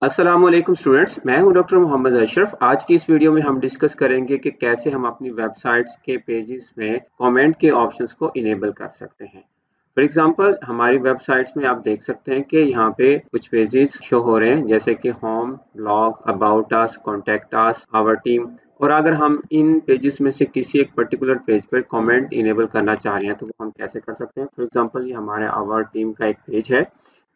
अस्सलाम वालेकुम स्टूडेंट्स, मैं हूं डॉक्टर मोहम्मद अशरफ। आज की इस वीडियो में हम डिस्कस करेंगे कि कैसे हम अपनी वेबसाइट्स के पेजेस में कमेंट के ऑप्शंस को इनेबल कर सकते हैं। फॉर एग्जांपल हमारी वेबसाइट्स में आप देख सकते हैं कि यहाँ पे कुछ पेजेस शो हो रहे हैं जैसे कि home, blog, about us, contact us, our team. और अगर हम इन पेजेस में से किसी एक पर्टिकुलर पेज पर कमेंट इनेबल करना चाह रहे हैं तो वो हम कैसे कर सकते हैं। फॉर एग्जांपल ये हमारे आवर टीम का एक पेज है।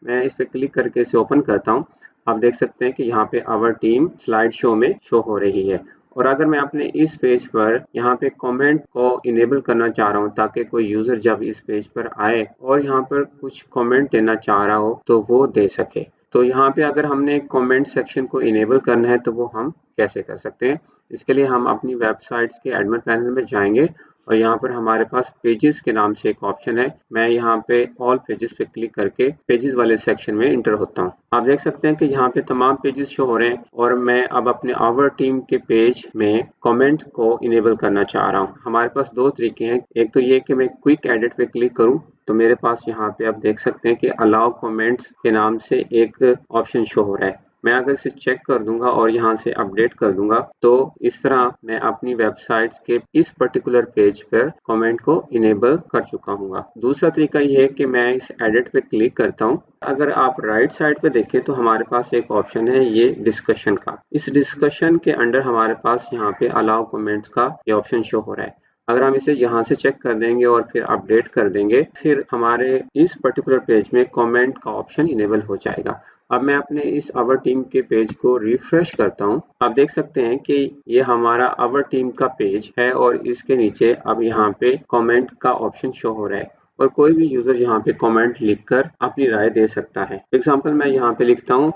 मैं इस पे क्लिक करके इसे ओपन करता हूँ। आप देख सकते हैं कि यहाँ पे आवर टीम स्लाइड शो में शो हो रही है। और अगर मैं अपने इस पेज पर यहाँ पे कमेंट को इनेबल करना चाह रहा हूँ ताकि कोई यूजर जब इस पेज पर आए और यहाँ पर कुछ कमेंट देना चाह रहा हो तो वो दे सके। तो यहाँ पे अगर हमने कमेंट सेक्शन को इनेबल करना है तो वो हम कैसे कर सकते हैं। इसके लिए हम अपनी वेबसाइट्स के एडमिन पैनल में जाएंगे और यहाँ पर हमारे पास पेजेस के नाम से एक ऑप्शन है। मैं यहाँ पे ऑल पेजेस पे क्लिक करके पेजेस वाले सेक्शन में इंटर होता हूँ। आप देख सकते हैं कि यहाँ पे तमाम पेजेस शो हो रहे हैं और मैं अब अपने आवर टीम के पेज में कमेंट को इनेबल करना चाह रहा हूँ। हमारे पास दो तरीके हैं। एक तो ये कि मैं क्विक एडिट पे क्लिक करूँ तो मेरे पास यहाँ पे आप देख सकते हैं कि अलाउ कमेंट्स के नाम से एक ऑप्शन शो हो रहा है। मैं अगर इसे चेक कर दूंगा और यहाँ से अपडेट कर दूंगा तो इस तरह मैं अपनी वेबसाइट्स के इस पर्टिकुलर पेज पर कमेंट को इनेबल कर चुका हूँ। दूसरा तरीका ये है कि मैं इस एडिट पे क्लिक करता हूँ। अगर आप राइट साइड पे देखें तो हमारे पास एक ऑप्शन है ये डिस्कशन का। इस डिस्कशन के अंडर हमारे पास यहाँ पे अलाउ कमेंट्स का ये ऑप्शन शो हो रहा है। अगर हम इसे यहाँ से चेक कर देंगे और फिर अपडेट कर देंगे फिर हमारे इस पर्टिकुलर पेज में कमेंट का ऑप्शन इनेबल हो जाएगा। अब मैं अपने इस आवर टीम के पेज को रिफ्रेश करता हूँ। आप देख सकते हैं कि ये हमारा आवर टीम का पेज है और इसके नीचे अब यहाँ पे कमेंट का ऑप्शन शो हो रहा है और कोई भी यूजर यहाँ पे कमेंट लिखकर अपनी राय दे सकता है। एग्जाम्पल मैं यहाँ पे लिखता हूँ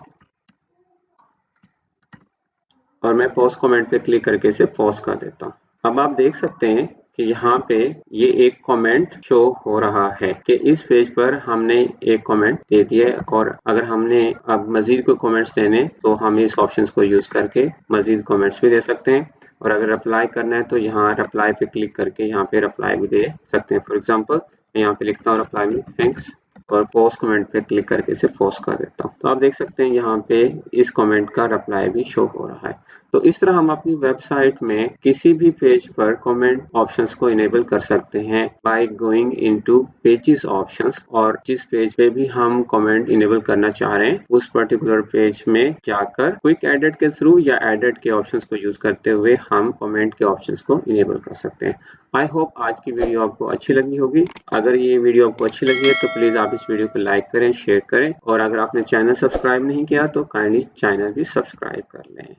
और मैं पोस्ट कमेंट पे क्लिक करके इसे पोस्ट कर देता हूँ। अब आप देख सकते हैं कि यहाँ पे ये एक कमेंट शो हो रहा है कि इस पेज पर हमने एक कमेंट दे दिया है और अगर हमने अब मजीद कोई कमेंट्स देने तो हम इस ऑप्शन को यूज करके मजीद कमेंट्स भी दे सकते हैं। और अगर रिप्लाई करना है तो यहाँ रिप्लाई पे क्लिक करके यहाँ पे रिप्लाई भी दे सकते हैं। फॉर एग्जाम्पल मैं यहाँ पे लिखता हूँ रिप्लाई में थैंक्स और पोस्ट कमेंट पे क्लिक करके इसे पोस्ट कर देता हूँ। तो आप देख सकते हैं यहाँ पे इस कमेंट का रिप्लाई भी शो हो रहा है। तो इस तरह हम अपनी वेबसाइट में किसी भी पेज पर कमेंट ऑप्शंस को इनेबल कर सकते हैं by going into pages options. और जिस पेज पे भी हम कमेंट इनेबल करना चाह रहे हैं उस पर्टिकुलर पेज में जाकर क्विक एडिट के थ्रू या एडिट के ऑप्शंस को यूज करते हुए हम कमेंट के ऑप्शंस को इनेबल कर सकते हैं। आई होप आज की वीडियो आपको अच्छी लगी होगी। अगर ये वीडियो आपको अच्छी लगी है तो प्लीज आप इस वीडियो को लाइक करें, शेयर करें और अगर आपने चैनल सब्सक्राइब नहीं किया तो काइंडली चैनल भी सब्सक्राइब कर लें।